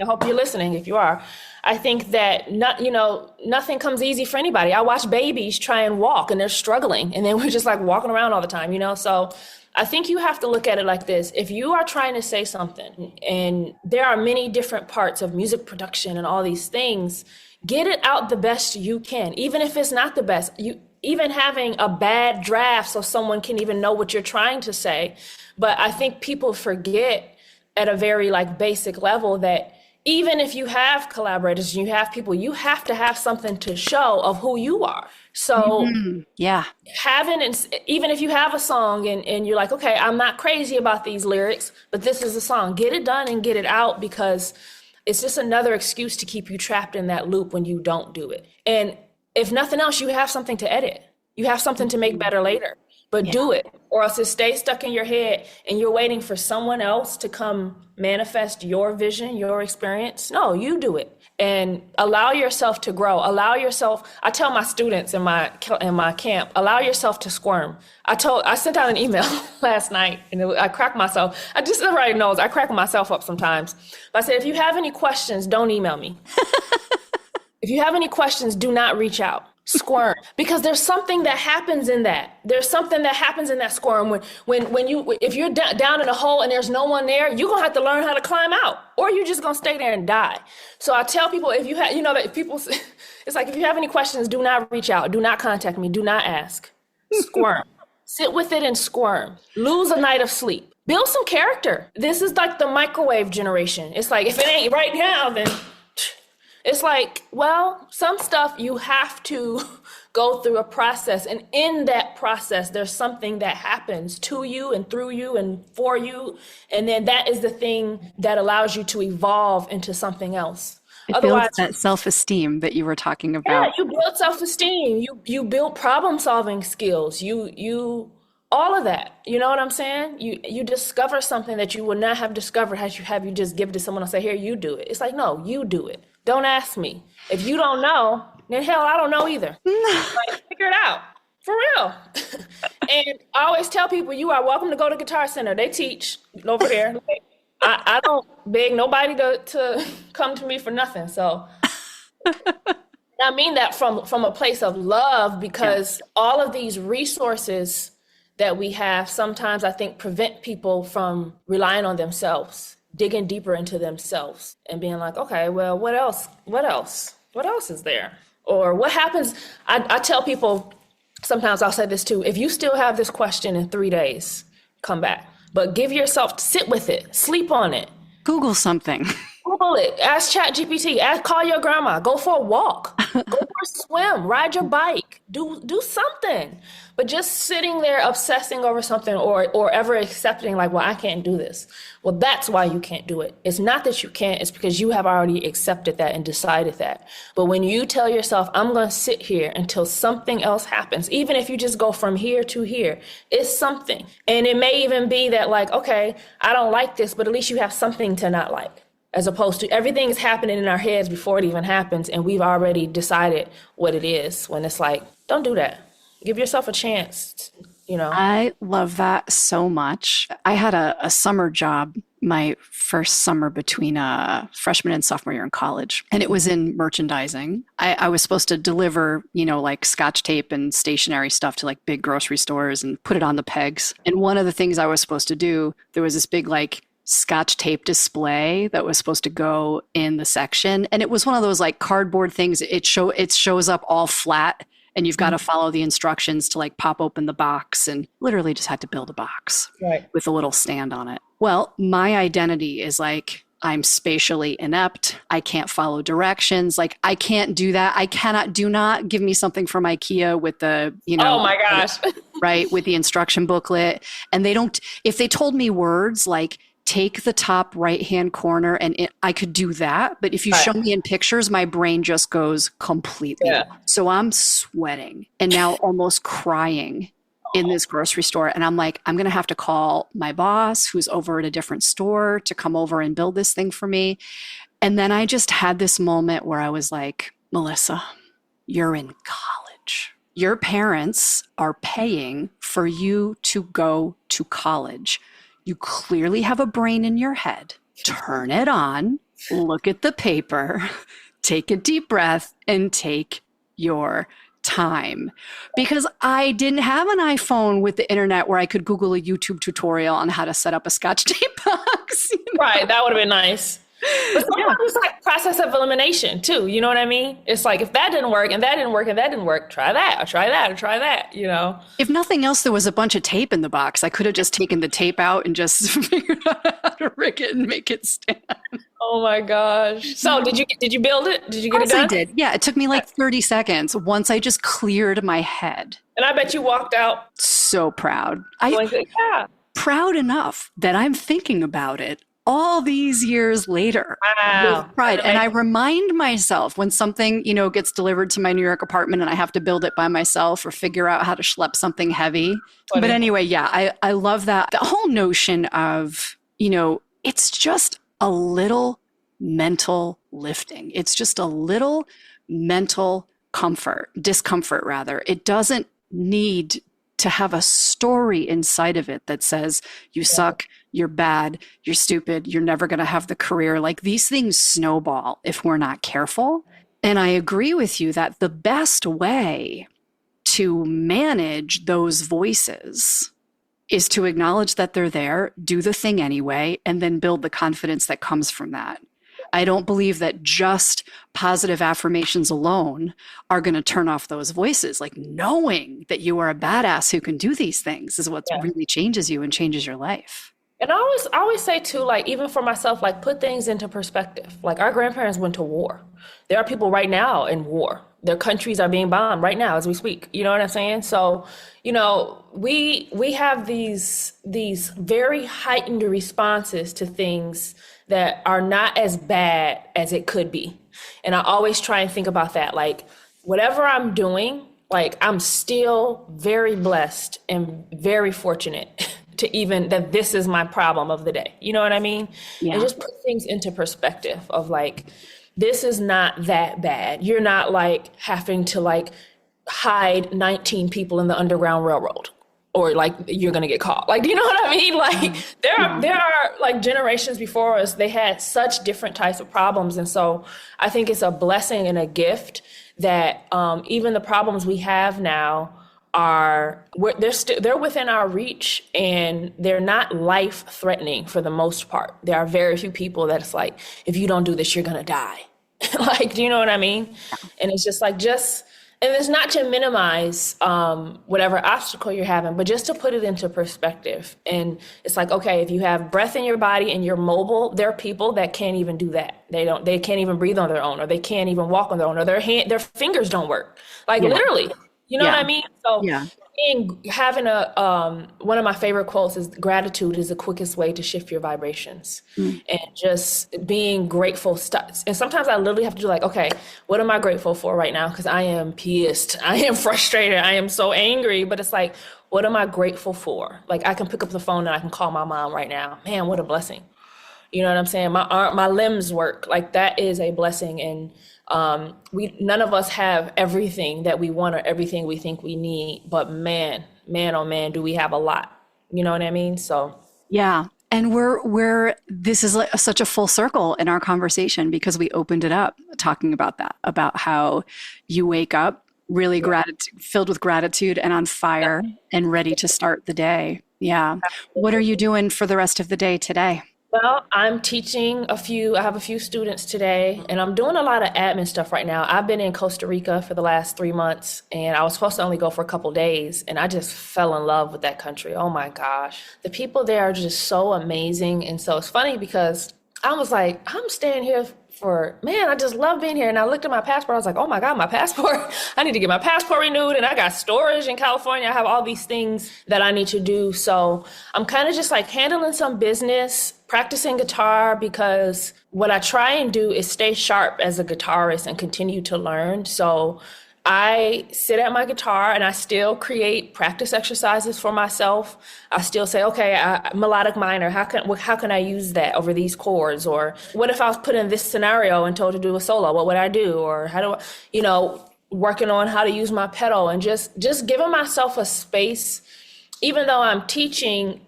I hope you're listening if you are. I think that nothing comes easy for anybody. I watch babies try and walk and they're struggling, and then we're just like walking around all the time, So I think you have to look at it like this. If you are trying to say something, and there are many different parts of music production and all these things, get it out the best you can, even if it's not the best. Even having a bad draft so someone can even know what you're trying to say. But I think people forget at a very like basic level that even if you have collaborators, you have people, you have to have something to show of who you are. So even if you have a song and you're like, okay, I'm not crazy about these lyrics, but this is a song, get it done and get it out, because it's just another excuse to keep you trapped in that loop when you don't do it. And if nothing else, you have something to edit. You have something to make better later, but do it, or else it stays stuck in your head and you're waiting for someone else to come manifest your vision, your experience. No, you do it and allow yourself to grow. I tell my students in my camp, allow yourself to squirm. I sent out an email last night and I cracked myself. Everybody knows I crack myself up sometimes. But I said, if you have any questions, don't email me. If you have any questions, do not reach out. Squirm, because there's something that happens in that. There's something that happens in that squirm if you're down in a hole and there's no one there, you're gonna have to learn how to climb out, or you're just gonna stay there and die. So I tell people, if you have, that people, it's like, if you have any questions, do not reach out, do not contact me, do not ask. Squirm, sit with it and squirm. Lose a night of sleep. Build some character. This is like the microwave generation. It's like, if it ain't right now, then. It's like, well, some stuff you have to go through a process. And in that process, there's something that happens to you and through you and for you. And then that is the thing that allows you to evolve into something else. It builds that self-esteem that you were talking about. Yeah, you build self-esteem. You build problem-solving skills. You all of that. You know what I'm saying? You discover something that you would not have discovered had you just give it to someone and say, here, you do it. It's like, no, you do it. Don't ask me. If you don't know, then hell, I don't know either. Like, figure it out. For real. And I always tell people, you are welcome to go to Guitar Center. They teach over there. I don't beg nobody to come to me for nothing. So I mean that from a place of love, because all of these resources that we have sometimes, I think, prevent people from relying on themselves, digging deeper into themselves and being like, okay, well, what else is there? Or what happens? I tell people, sometimes I'll say this too, if you still have this question in 3 days, come back, but sit with it, sleep on it. Google something. Google it, ask ChatGPT, call your grandma, go for a walk. Go for a swim, ride your bike, do something. But just sitting there obsessing over something or ever accepting like, well, I can't do this. Well, that's why you can't do it. It's not that you can't, it's because you have already accepted that and decided that. But when you tell yourself, I'm going to sit here until something else happens, even if you just go from here to here, it's something. And it may even be that like, okay, I don't like this, but at least you have something to not like. As opposed to everything's happening in our heads before it even happens, and we've already decided what it is, when it's like, don't do that. Give yourself a chance, you know? I love that so much. I had a summer job my first summer between freshman and sophomore year in college, and it was in merchandising. I was supposed to deliver, like Scotch tape and stationery stuff to like big grocery stores and put it on the pegs. And one of the things I was supposed to do, there was this big like Scotch tape display that was supposed to go in the section. And it was one of those like cardboard things. It shows up all flat and you've got to follow the instructions to like pop open the box, and literally just had to build a box with a little stand on it. Well, my identity is like, I'm spatially inept. I can't follow directions. Like I can't do that. Do not give me something from IKEA with the, oh my gosh. right. With the instruction booklet. And if they told me words like, take the top right-hand corner, and I could do that. But if you show me in pictures, my brain just goes completely. Yeah. So I'm sweating and now almost crying in this grocery store. And I'm like, I'm going to have to call my boss who's over at a different store to come over and build this thing for me. And then I just had this moment where I was like, Melissa, you're in college. Your parents are paying for you to go to college. You clearly have a brain in your head. Turn it on, look at the paper, take a deep breath, and take your time. Because I didn't have an iPhone with the internet where I could Google a YouTube tutorial on how to set up a Scotch tape box. Right, that would have been nice. But sometimes it's like process of elimination too. You know what I mean? It's like, if that didn't work and that didn't work and that didn't work, try that or try that or try that, If nothing else, there was a bunch of tape in the box. I could have just taken the tape out and just figured out how to rig it and make it stand. Oh my gosh. So did you build it? Did you get it done? I did. Yeah, it took me like 30 seconds once I just cleared my head. And I bet you walked out so proud. Proud enough that I'm thinking about it all these years later. Wow. With pride. And I remind myself when something, gets delivered to my New York apartment and I have to build it by myself or figure out how to schlep something heavy. But anyway, yeah, I love that. The whole notion of, it's just a little mental lifting. It's just a little mental discomfort rather. It doesn't need to have a story inside of it that says you suck, you're bad, you're stupid, you're never going to have the career. Like these things snowball if we're not careful. And I agree with you that the best way to manage those voices is to acknowledge that they're there, do the thing anyway, and then build the confidence that comes from that. I don't believe that just positive affirmations alone are going to turn off those voices. Like knowing that you are a badass who can do these things is what really changes you and changes your life. And I always say too, like, even for myself, like put things into perspective. Like our grandparents went to war. There are people right now in war. Their countries are being bombed right now as we speak. You know what I'm saying? So, we have these very heightened responses to things that are not as bad as it could be. And I always try and think about that. Like whatever I'm doing, like I'm still very blessed and very fortunate to even that this is my problem of the day. You know what I mean? Yeah. And just put things into perspective of like, this is not that bad. You're not like having to like hide 19 people in the Underground Railroad. Or like you're gonna get caught. Like, do you know what I mean? Like there are like generations before us, they had such different types of problems. And so I think it's a blessing and a gift that even the problems we have now they're within our reach and they're not life threatening for the most part. There are very few people that it's like, if you don't do this, you're gonna die. Like, do you know what I mean? And it's just like, And it's not to minimize whatever obstacle you're having, but just to put it into perspective. And it's like, okay, if you have breath in your body and you're mobile, there are people that can't even do that. They can't even breathe on their own, or they can't even walk on their own, or their fingers don't work. Like literally, you know what I mean? So having one of my favorite quotes is, gratitude is the quickest way to shift your vibrations. And just being grateful. And sometimes I literally have to do like, okay, what am I grateful for right now? Because I am pissed. I am frustrated. I am so angry. But it's like, what am I grateful for? Like, I can pick up the phone and I can call my mom right now. Man, what a blessing. You know what I'm saying? My limbs work. Like, that is a blessing. And none of us have everything that we want or everything we think we need, but man, oh man, do we have a lot. You know what I mean? So yeah. And this is like such a full circle in our conversation, because we opened it up talking about that, about how you wake up really filled with gratitude and on fire and ready to start the day. Yeah. What are you doing for the rest of the day today? Well, I'm teaching I have a few students today, and I'm doing a lot of admin stuff right now. I've been in Costa Rica for the last 3 months, and I was supposed to only go for a couple days, and I just fell in love with that country. Oh my gosh. The people there are just so amazing. And so it's funny because I was like, I'm staying here I just love being here. And I looked at my passport. I was like, oh my God, my passport. I need to get my passport renewed. And I got storage in California. I have all these things that I need to do. So I'm kind of just like handling some business, practicing guitar, because what I try and do is stay sharp as a guitarist and continue to learn. So I sit at my guitar and I still create practice exercises for myself. I still say, okay, melodic minor, how can I use that over these chords? Or what if I was put in this scenario and told to do a solo? What would I do? Or how do I, working on how to use my pedal, and just giving myself a space. Even though I'm teaching,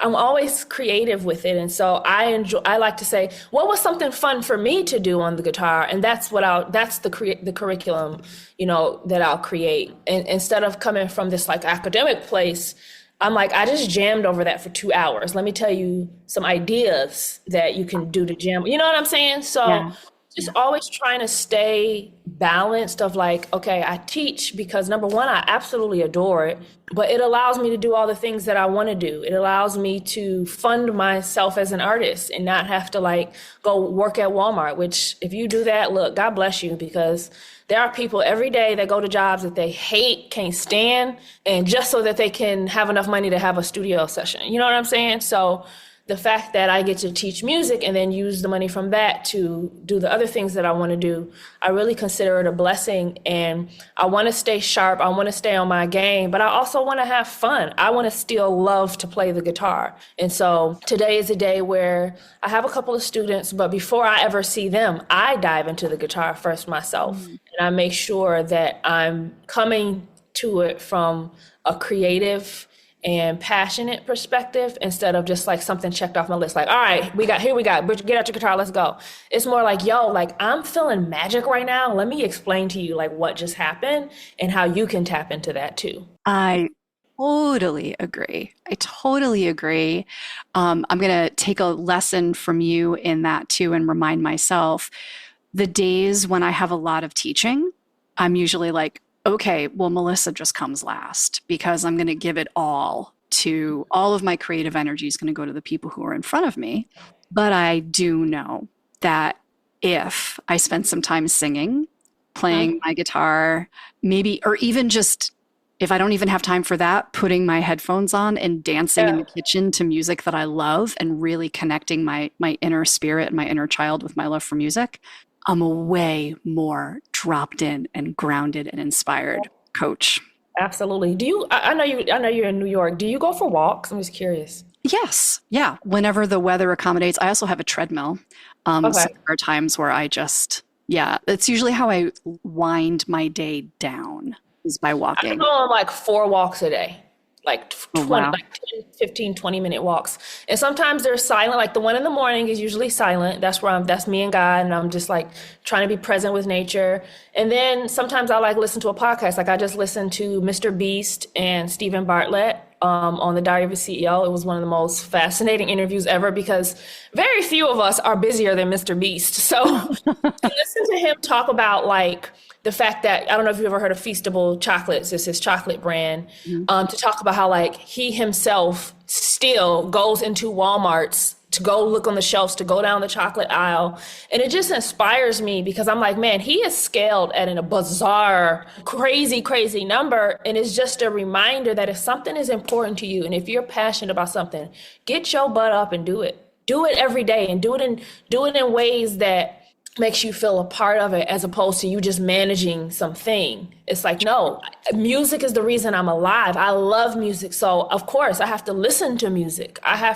I'm always creative with it. And so I like to say, what was something fun for me to do on the guitar? And that's the curriculum, that I'll create. And instead of coming from this like academic place, I'm like, I just jammed over that for 2 hours. Let me tell you some ideas that you can do to jam. You know what I'm saying? So just always trying to stay balanced of like, okay, I teach because number one, I absolutely adore it, but it allows me to do all the things that I want to do. It allows me to fund myself as an artist and not have to like go work at Walmart, which if you do that, look, God bless you, because there are people every day that go to jobs that they hate, can't stand, and just so that they can have enough money to have a studio session. You know what I'm saying? So the fact that I get to teach music and then use the money from that to do the other things that I want to do, I really consider it a blessing. And I want to stay sharp. I want to stay on my game, but I also want to have fun. I want to still love to play the guitar. And so today is a day where I have a couple of students, but before I ever see them, I dive into the guitar first myself. And I make sure that I'm coming to it from a creative and passionate perspective, instead of just like something checked off my list. Like, all right, here we got, get out your guitar, let's go. It's more like, yo, like I'm feeling magic right now. Let me explain to you like what just happened and how you can tap into that too. I totally agree. I'm going to take a lesson from you in that too, and remind myself the days when I have a lot of teaching, I'm usually like, okay, well, Melissa just comes last, because I'm going to give it all of my creative energy is going to go to the people who are in front of me. But I do know that if I spend some time singing, playing my guitar, maybe, or even just, if I don't even have time for that, putting my headphones on and dancing in the kitchen to music that I love and really connecting my inner spirit and my inner child with my love for music, I'm a way more dropped in and grounded and inspired coach. Absolutely. I know you're in New York. Do you go for walks? I'm just curious. Yes. Yeah. Whenever the weather accommodates. I also have a treadmill. So there are times where it's usually how I wind my day down, is by walking. I go on like 4 walks a day. Like 10, 15, 20-minute walks. And sometimes they're silent. Like the one in the morning is usually silent. That's me and God. And I'm just like trying to be present with nature. And then sometimes I like listen to a podcast. Like I just listened to Mr. Beast and Stephen Bartlett. on the Diary of a CEO. It was one of the most fascinating interviews ever because very few of us are busier than Mr. Beast. So to listen to him talk about like the fact that, I don't know if you've ever heard of Feastable Chocolates, it's his chocolate brand, to talk about how like he himself still goes into Walmart's to go look on the shelves, to go down the chocolate aisle. And it just inspires me because I'm like, man, he is scaled at a bizarre, crazy, crazy number. And it's just a reminder that if something is important to you and if you're passionate about something, get your butt up and do it. Do it every day and do it in ways that makes you feel a part of it as opposed to you just managing something. It's like, no, music is the reason I'm alive. I love music. So of course I have to listen to music. I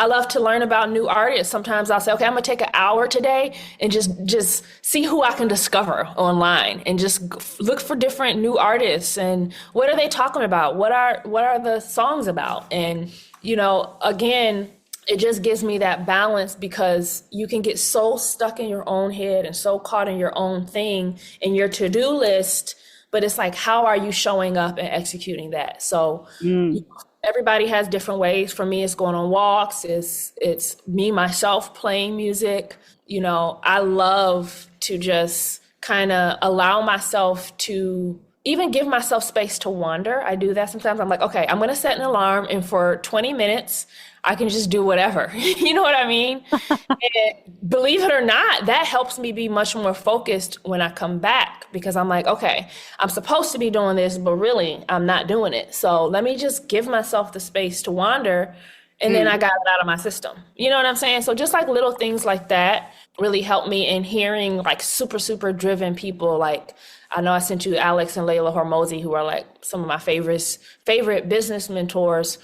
love to learn about new artists. Sometimes I'll say, okay, I'm gonna take an hour today and just see who I can discover online and just look for different new artists and what are they talking about? What are the songs about? And, you know, again, it just gives me that balance because you can get so stuck in your own head and so caught in your own thing in your to-do list, but it's like, how are you showing up and executing that? So everybody has different ways. For me, it's going on walks. It's me, myself playing music. You know, I love to just kind of allow myself to even give myself space to wander. I do that sometimes. I'm like, okay, I'm going to set an alarm and for 20 minutes, I can just do whatever. You know what I mean? And believe it or not, that helps me be much more focused when I come back because I'm like, okay, I'm supposed to be doing this, but really I'm not doing it. So let me just give myself the space to wander and then I got it out of my system. You know what I'm saying? So just like little things like that really help me in hearing like super, super driven people. Like I know I sent you Alex and Layla Hormozy, who are like some of my favorite business mentors.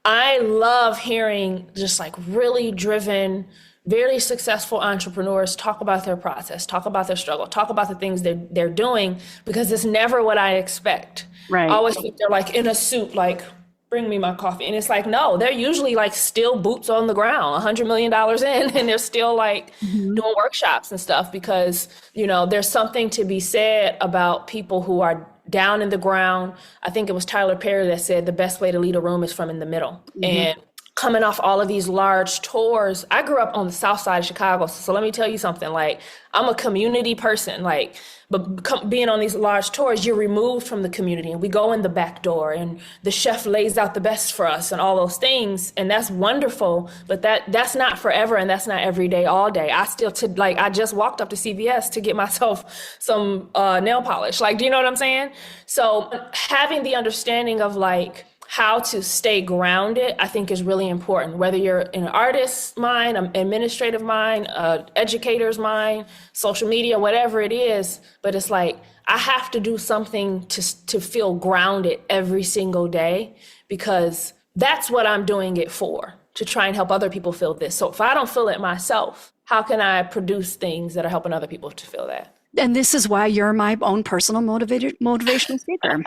I love hearing just like really driven, very successful entrepreneurs talk about their process, talk about their struggle, talk about the things they're doing, because it's never what I expect. Right. I always think they're like in a suit, like, bring me my coffee. And it's like, no, they're usually like still boots on the ground, $100 million in, and they're still like doing workshops and stuff because, you know, there's something to be said about people who are down in the ground. I think it was Tyler Perry that said the best way to lead a room is from in the middle. And coming off all of these large tours, I grew up on the south side of Chicago. So let me tell you something, like I'm a community person, like, but being on these large tours, you're removed from the community and we go in the back door and the chef lays out the best for us and all those things. And that's wonderful, but that's not forever. And that's not every day, all day. I just walked up to CVS to get myself some nail polish. Like, do you know what I'm saying? So having the understanding of like, how to stay grounded, I think is really important, whether you're in an artist's mind, an administrative mind, educator's mind, social media, whatever it is. But it's like, I have to do something to feel grounded every single day because that's what I'm doing it for, to try and help other people feel this. So if I don't feel it myself, how can I produce things that are helping other people to feel that? And this is why you're my own personal motivational speaker.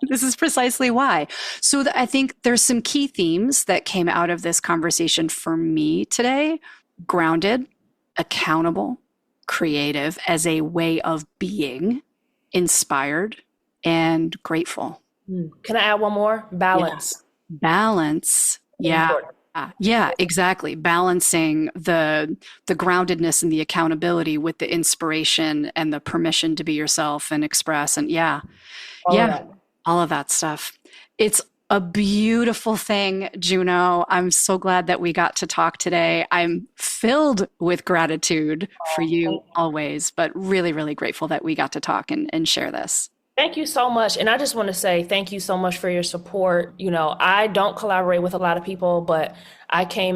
This is precisely why. So I think there's some key themes that came out of this conversation for me today. Grounded, accountable, creative as a way of being, inspired, and grateful. Can I add one more? Balance. Yeah. Balance. Yeah. Important. Yeah, exactly. Balancing the groundedness and the accountability with the inspiration and the permission to be yourself and express and all of that stuff. It's a beautiful thing, Juno. I'm so glad that we got to talk today. I'm filled with gratitude for you always, but really, really grateful that we got to talk and share this. Thank you so much. And I just want to say thank you so much for your support. You know, I don't collaborate with a lot of people, but I I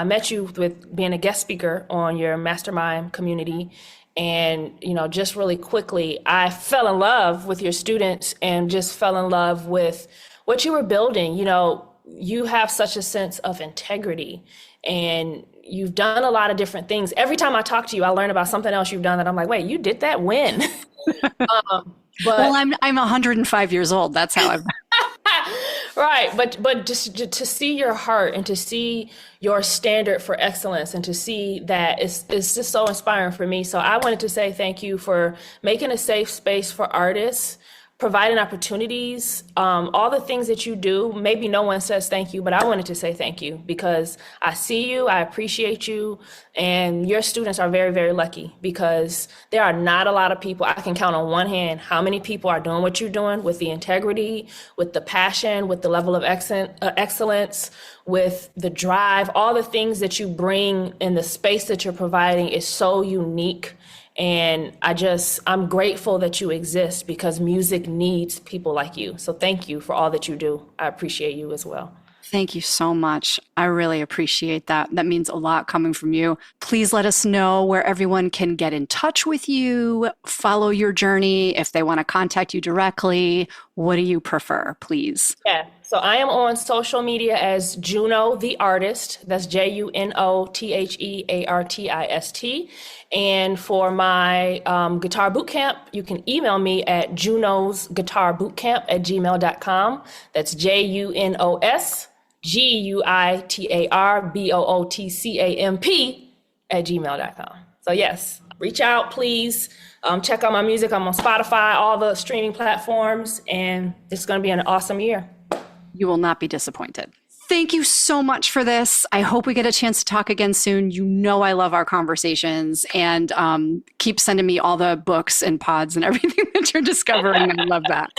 met you with being a guest speaker on your mastermind community. And, you know, just really quickly, I fell in love with your students and just fell in love with what you were building. You know, you have such a sense of integrity and you've done a lot of different things. Every time I talk to you, I learn about something else you've done that I'm like, wait, you did that when? Well, I'm 105 years old. That's how I've. Right. But just to see your heart and to see your standard for excellence and to see that it's just so inspiring for me. So I wanted to say thank you for making a safe space for artists providing opportunities, all the things that you do. Maybe no one says thank you, but I wanted to say thank you because I see you, I appreciate you, and your students are very, very lucky because there are not a lot of people. I can count on one hand how many people are doing what you're doing with the integrity, with the passion, with the level of excellence, with the drive. All the things that you bring in the space that you're providing is so unique. And I'm grateful that you exist because music needs people like you. So thank you for all that you do. I appreciate you as well. Thank you so much. I really appreciate that. That means a lot coming from you. Please let us know where everyone can get in touch with you, follow your journey, if they want to contact you directly. What do you prefer, please? Yeah. So I am on social media as JUNO the Artist. That's JUNOTHEARTIST. And for my guitar bootcamp, you can email me at junosguitarbootcamp@gmail.com. That's JUNOSGUITARBOOTCAMP@gmail.com. So yes, reach out, please. Check out my music. I'm on Spotify, all the streaming platforms, and it's going to be an awesome year. You will not be disappointed. Thank you so much for this. I hope we get a chance to talk again soon. You know I love our conversations, and keep sending me all the books and pods and everything that you're discovering. I love that.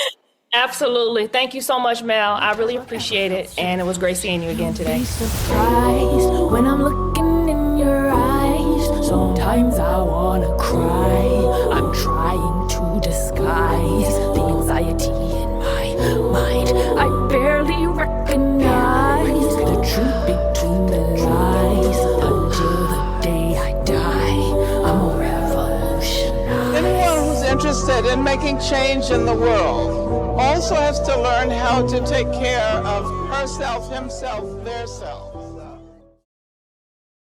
Absolutely. Thank you so much, Mel. I really appreciate it, and it was great seeing you again today. Be surprised when I'm looking in your eyes. Sometimes I wanna cry. I'm trying to disguise the anxiety in my mind. I barely recognize the truth between the lies. Until the day I die, I'm a revolutionary. Anyone who's interested in making change in the world also has to learn how to take care of herself, himself, their self.